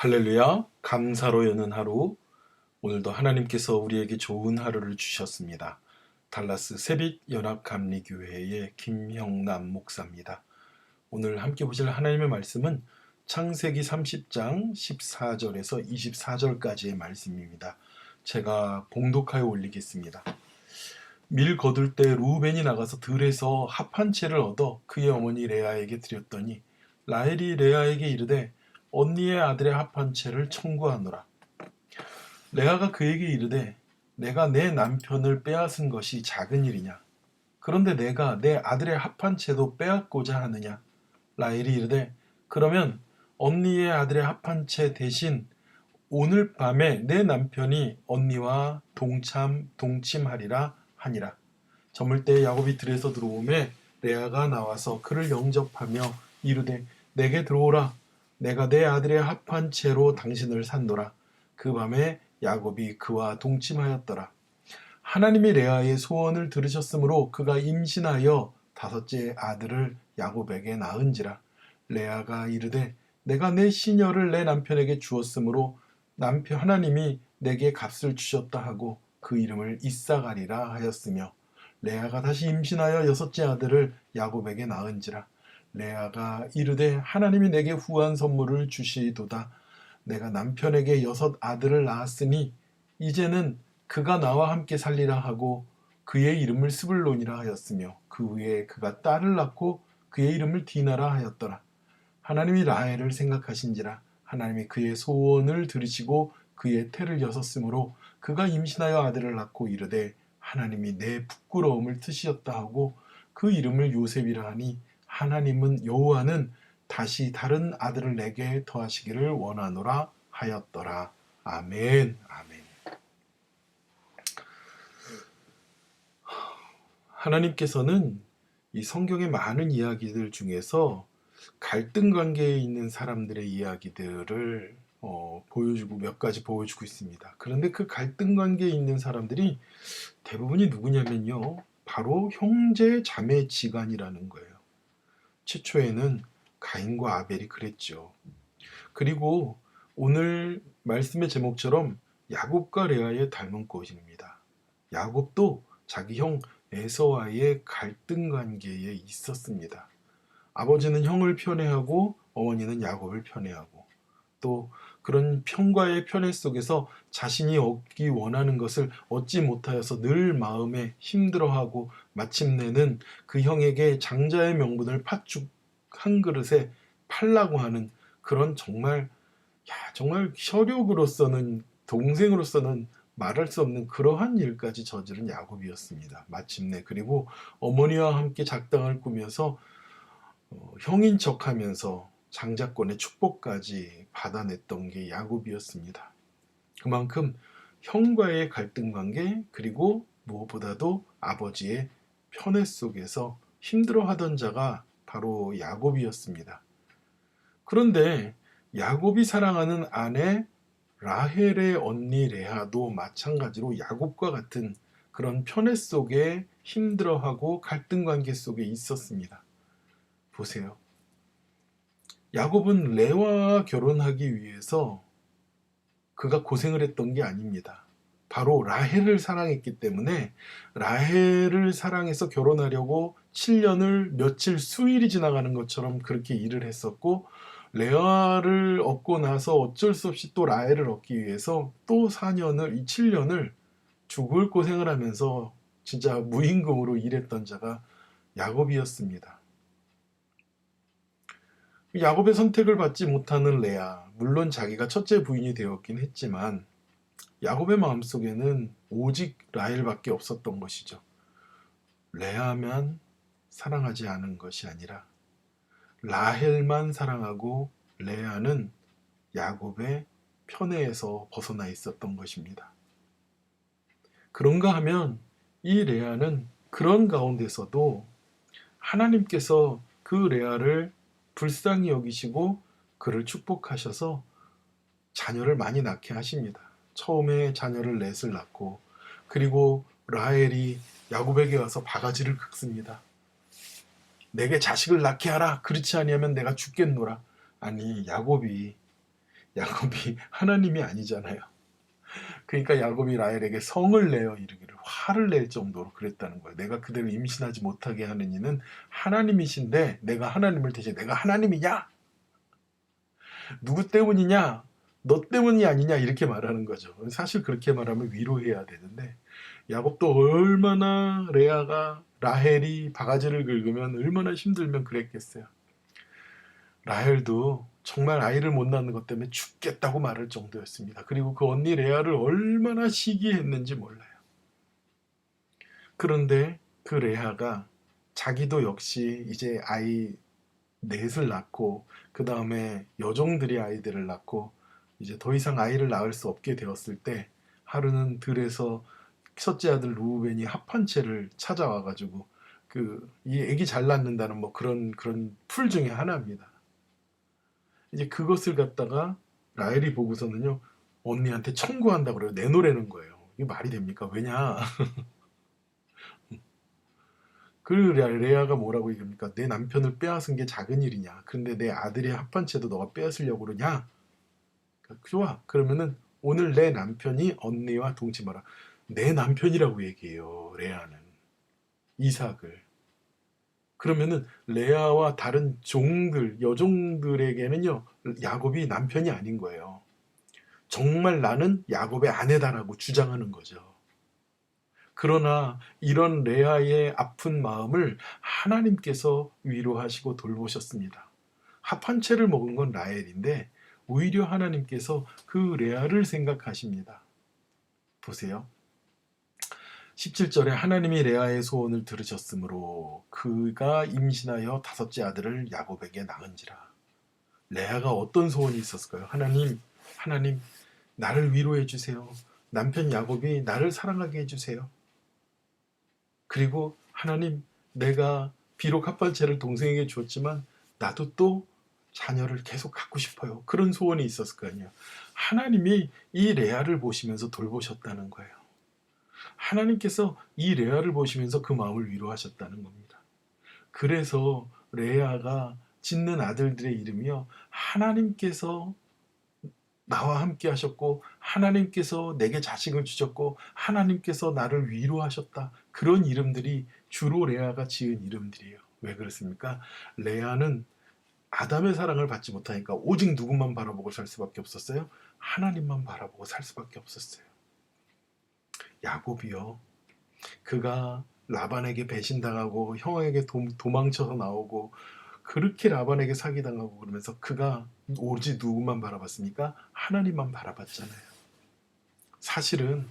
할렐루야, 감사로 여는 하루. 오늘도 하나님께서 우리에게 좋은 하루를 주셨습니다. 달라스 세빛연합감리교회의 김형남 목사입니다. 오늘 함께 보실 하나님의 말씀은 창세기 30장 14절에서 24절까지의 말씀입니다. 제가 봉독하여 올리겠습니다. 밀 거둘 때 루벤이 나가서 들에서 합 한 채를 얻어 그의 어머니 레아에게 드렸더니 라헬이 레아에게 이르되 언니의 아들의 합 한 채를 청구하노라. 레아가 그에게 이르되 내가 내 남편을 빼앗은 것이 작은 일이냐? 그런데 내가 내 아들의 합 한 채도 빼앗고자 하느냐? 라헬이 이르되 그러면 언니의 아들의 합 한 채 대신 오늘 밤에 내 남편이 언니와 동침하리라 하니라. 저물 때 야곱이 들에서 들어오매 레아가 나와서 그를 영접하며 이르되 내게 들어오라. 내가 내 아들의 합 한 채로 당신을 산노라. 그 밤에 야곱이 그와 동침하였더라. 하나님이 레아의 소원을 들으셨으므로 그가 임신하여 다섯째 아들을 야곱에게 낳은지라. 레아가 이르되 내가 내 시녀를 내 남편에게 주었으므로 남편 하나님이 내게 값을 주셨다 하고 그 이름을 이사가리라 하였으며 레아가 다시 임신하여 여섯째 아들을 야곱에게 낳은지라. 레아가 이르되 하나님이 내게 후한 선물을 주시도다. 내가 남편에게 여섯 아들을 낳았으니 이제는 그가 나와 함께 살리라 하고 그의 이름을 스불론이라 하였으며 그 후에 그가 딸을 낳고 그의 이름을 디나라 하였더라. 하나님이 라헬을 생각하신지라. 하나님이 그의 소원을 들으시고 그의 태를 여섰으므로 그가 임신하여 아들을 낳고 이르되 하나님이 내 부끄러움을 트시었다 하고 그 이름을 요셉이라 하니 하나님은 여호와는 다시 다른 아들을 내게 더하시기를 원하노라 하였더라. 아멘. 아멘. 하나님께서는 이 성경의 많은 이야기들 중에서 갈등 관계에 있는 사람들의 이야기들을 보여주고 몇 가지 보여주고 있습니다. 그런데 그 갈등 관계에 있는 사람들이 대부분이 누구냐면요. 바로 형제 자매 지간이라는 거예요. 최초에는 가인과 아벨이 그랬죠. 그리고 오늘 말씀의 제목처럼 야곱과 레아의 닮은 꼴입니다. 야곱도 자기 형 에서와의 갈등 관계에 있었습니다. 아버지는 형을 편애하고 어머니는 야곱을 편애하고 또 그런 편과의 편애 속에서 자신이 얻기 원하는 것을 얻지 못하여서 늘 마음에 힘들어하고 마침내는 그 형에게 장자의 명분을 팥죽 한 그릇에 팔라고 하는 그런 정말 혈육으로서는 동생으로서는 말할 수 없는 그러한 일까지 저지른 야곱이었습니다. 마침내 그리고 어머니와 함께 작당을 꾸며서 형인 척하면서 장자권의 축복까지 받아냈던 게 야곱이었습니다. 그만큼 형과의 갈등 관계 그리고 무엇보다도 아버지의 편애 속에서 힘들어하던 자가 바로 야곱이었습니다. 그런데 야곱이 사랑하는 아내 라헬의 언니 레아도 마찬가지로 야곱과 같은 그런 편애 속에 힘들어하고 갈등 관계 속에 있었습니다. 보세요. 야곱은 레아와 결혼하기 위해서 그가 고생을 했던 게 아닙니다. 바로 라헬을 사랑했기 때문에 라헬을 사랑해서 결혼하려고 7년을 며칠 수일이 지나가는 것처럼 그렇게 일을 했었고 레아를 얻고 나서 어쩔 수 없이 또 라헬을 얻기 위해서 또 4년을, 7년을 죽을 고생을 하면서 진짜 무임금으로 일했던 자가 야곱이었습니다. 야곱의 선택을 받지 못하는 레아, 물론 자기가 첫째 부인이 되었긴 했지만 야곱의 마음속에는 오직 라헬밖에 없었던 것이죠. 레아만 사랑하지 않은 것이 아니라 라헬만 사랑하고 레아는 야곱의 편애에서 벗어나 있었던 것입니다. 그런가 하면 이 레아는 그런 가운데서도 하나님께서 그 레아를 불쌍히 여기시고 그를 축복하셔서 자녀를 많이 낳게 하십니다. 처음에 자녀를 넷을 낳고 그리고 라헬이 야곱에게 와서 바가지를 긁습니다. 내게 자식을 낳게 하라. 그렇지 아니하면 내가 죽겠노라. 아니 야곱이 야곱이 하나님이 아니잖아요. 그러니까 야곱이 라헬에게 성을 내어 이르기를 화를 낼 정도로 그랬다는 거예요. 내가 그대를 임신하지 못하게 하는 이는 하나님이신데 내가 하나님을 대신 내가 하나님이냐? 누구 때문이냐? 너 때문이 아니냐? 이렇게 말하는 거죠. 사실 그렇게 말하면 위로해야 되는데 야곱도 얼마나 라헬이 바가지를 긁으면 얼마나 힘들면 그랬겠어요. 라헬도 정말 아이를 못 낳는 것 때문에 죽겠다고 말할 정도였습니다. 그리고 그 언니 레아를 얼마나 시기했는지 몰라요. 그런데 그 레아가 자기도 역시 이제 아이 넷을 낳고 그 다음에 여종들이 아이들을 낳고 이제 더 이상 아이를 낳을 수 없게 되었을 때 하루는 들에서 첫째 아들 루벤이 합한 채를 찾아와가지고 이 애기 잘 낳는다는 뭐 그런 풀 중에 하나입니다. 이제 그것을 갖다가 라헬이 보고서는요 언니한테 청구한다 그래요. 내놓으라는 거예요. 이게 말이 됩니까? 왜냐? 그 레아가 뭐라고 얘기합니까? 내 남편을 빼앗은 게 작은 일이냐? 그런데 내 아들의 합판체도 너가 빼앗으려고 그러냐? 좋아. 그러면은 오늘 내 남편이 언니와 동침하라. 내 남편이라고 얘기해요. 레아는 이삭을. 그러면은 레아와 다른 종들, 여종들에게는요 야곱이 남편이 아닌 거예요. 정말 나는 야곱의 아내다라고 주장하는 거죠. 그러나 이런 레아의 아픈 마음을 하나님께서 위로하시고 돌보셨습니다. 합한 채를 먹은 건 라헬인데 오히려 하나님께서 그 레아를 생각하십니다. 보세요. 17절에 하나님이 레아의 소원을 들으셨으므로 그가 임신하여 다섯째 아들을 야곱에게 낳은지라. 레아가 어떤 소원이 있었을까요? 하나님, 나를 위로해 주세요. 남편 야곱이 나를 사랑하게 해주세요. 그리고 하나님, 내가 비록 합반체를 동생에게 주었지만 나도 또 자녀를 계속 갖고 싶어요. 그런 소원이 있었을 거 아니에요. 하나님이 이 레아를 보시면서 돌보셨다는 거예요. 하나님께서 이 레아를 보시면서 그 마음을 위로하셨다는 겁니다. 그래서 레아가 짓는 아들들의 이름이요. 하나님께서 나와 함께 하셨고 하나님께서 내게 자식을 주셨고 하나님께서 나를 위로하셨다. 그런 이름들이 주로 레아가 지은 이름들이에요. 왜 그렇습니까? 레아는 아담의 사랑을 받지 못하니까 오직 누구만 바라보고 살 수밖에 없었어요? 하나님만 바라보고 살 수밖에 없었어요. 야곱이요. 그가 라반에게 배신당하고 형에게 도망쳐서 나오고 그렇게 라반에게 사기당하고 그러면서 그가 오직 누구만 바라봤습니까? 하나님만 바라봤잖아요. 사실은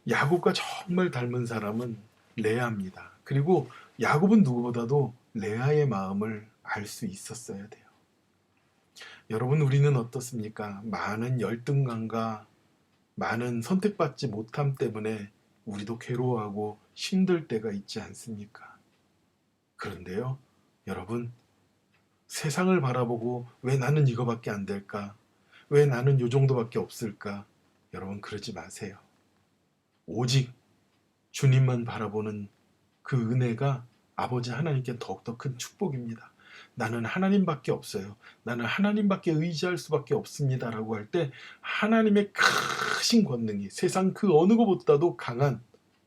야곱과 정말 닮은 사람은 레아입니다. 그리고 야곱은 누구보다도 레아의 마음을 알 수 있었어야 돼요. 여러분, 우리는 어떻습니까? 많은 열등감과 많은 선택받지 못함 때문에 우리도 괴로워하고 힘들 때가 있지 않습니까? 그런데요, 여러분, 세상을 바라보고 왜 나는 이거밖에 안 될까? 왜 나는 요 정도밖에 없을까? 여러분, 그러지 마세요. 오직 주님만 바라보는 그 은혜가 아버지 하나님께 더욱더 큰 축복입니다. 나는 하나님밖에 없어요. 나는 하나님밖에 의지할 수밖에 없습니다. 라고 할 때 하나님의 크신 권능이 세상 그 어느 것보다도 강한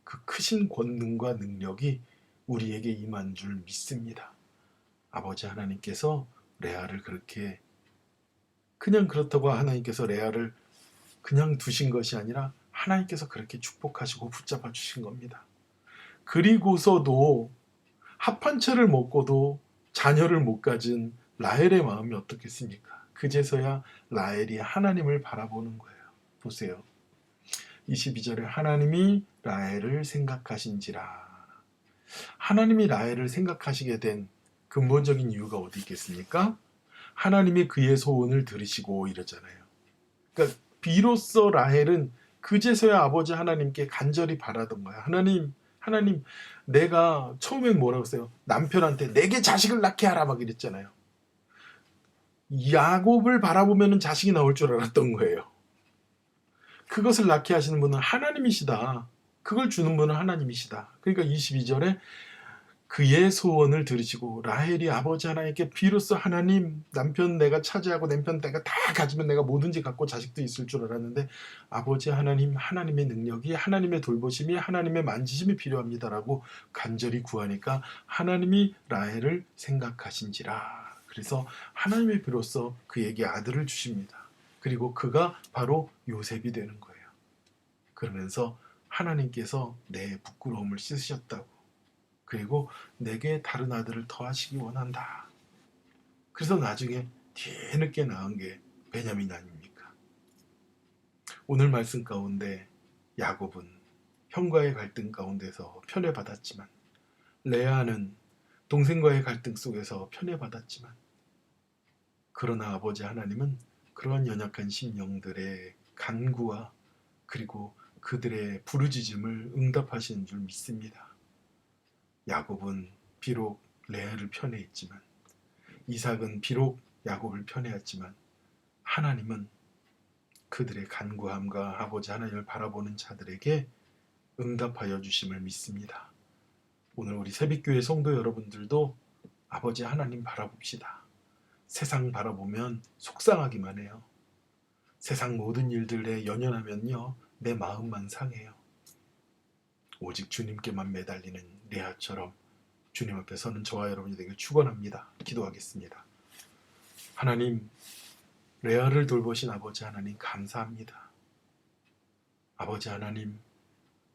그 크신 권능과 능력이 우리에게 임한 줄 믿습니다. 아버지 하나님께서 레아를 그렇게 그냥 그렇다고 하나님께서 레아를 그냥 두신 것이 아니라 하나님께서 그렇게 축복하시고 붙잡아 주신 겁니다. 그리고서도 합한 채를 먹고도 자녀를 못 가진 라헬의 마음이 어떻겠습니까? 그제서야 라헬이 하나님을 바라보는 거예요. 보세요. 22절에 하나님이 라헬을 생각하신지라. 하나님이 라헬을 생각하시게 된 근본적인 이유가 어디 있겠습니까? 하나님이 그의 소원을 들으시고 이러잖아요. 그러니까 비로소 라헬은 그제서야 아버지 하나님께 간절히 바라던 거야. 하나님, 내가 처음엔 뭐라고 했어요? 남편한테 내게 자식을 낳게 하라 막 이랬잖아요. 야곱을 바라보면 자식이 나올 줄 알았던 거예요. 그것을 낳게 하시는 분은 하나님이시다. 그걸 주는 분은 하나님이시다. 그러니까 22절에 그의 소원을 들으시고 라헬이 아버지 하나님께 비로소 하나님 남편 내가 차지하고 남편 내가 다 가지면 내가 뭐든지 갖고 자식도 있을 줄 알았는데 아버지 하나님 하나님의 능력이 하나님의 돌보심이 하나님의 만지심이 필요합니다라고 간절히 구하니까 하나님이 라헬을 생각하신지라. 그래서 하나님이 비로소 그에게 아들을 주십니다. 그리고 그가 바로 요셉이 되는 거예요. 그러면서 하나님께서 내 부끄러움을 씻으셨다고. 그리고 내게 다른 아들을 더하시기 원한다. 그래서 나중에 뒤늦게 낳은 게 베냐민 아닙니까? 오늘 말씀 가운데 야곱은 형과의 갈등 가운데서 편애받았지만 레아는 동생과의 갈등 속에서 편애받았지만 그러나 아버지 하나님은 그러한 연약한 심령들의 간구와 그리고 그들의 부르짖음을 응답하시는 줄 믿습니다. 야곱은 비록 레아를 편애했지만 이삭은 비록 야곱을 편애했지만 하나님은 그들의 간구함과 아버지 하나님을 바라보는 자들에게 응답하여 주심을 믿습니다. 오늘 우리 새빛교회 성도 여러분들도 아버지 하나님 바라봅시다. 세상 바라보면 속상하기만 해요. 세상 모든 일들에 연연하면요 내 마음만 상해요. 오직 주님께만 매달리는 레아처럼 주님 앞에 서는 저와 여러분이 되길 축원합니다. 기도하겠습니다. 하나님, 레아를 돌보신 아버지 하나님 감사합니다. 아버지 하나님,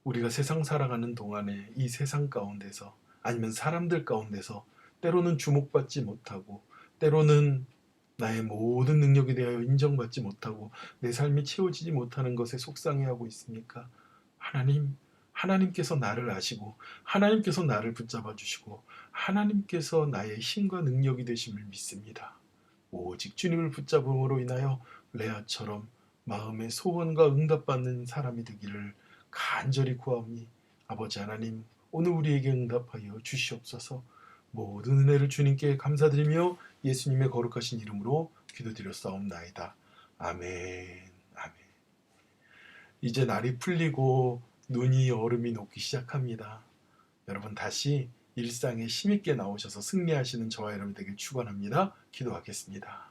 우리가 세상 살아가는 동안에 이 세상 가운데서 아니면 사람들 가운데서 때로는 주목받지 못하고 때로는 나의 모든 능력에 대하여 인정받지 못하고 내 삶이 채워지지 못하는 것에 속상해하고 있습니까? 하나님, 하나님께서 나를 아시고 하나님께서 나를 붙잡아 주시고 하나님께서 나의 힘과 능력이 되심을 믿습니다. 오직 주님을 붙잡음으로 인하여 레아처럼 마음의 소원과 응답받는 사람이 되기를 간절히 구하오니 아버지 하나님 오늘 우리에게 응답하여 주시옵소서. 모든 은혜를 주님께 감사드리며 예수님의 거룩하신 이름으로 기도드렸사옵나이다. 아멘. 아멘. 이제 날이 풀리고 눈이 얼음이 녹기 시작합니다. 여러분 다시 일상에 힘있게 나오셔서 승리하시는 저와 여러분 되길 축원합니다. 기도하겠습니다.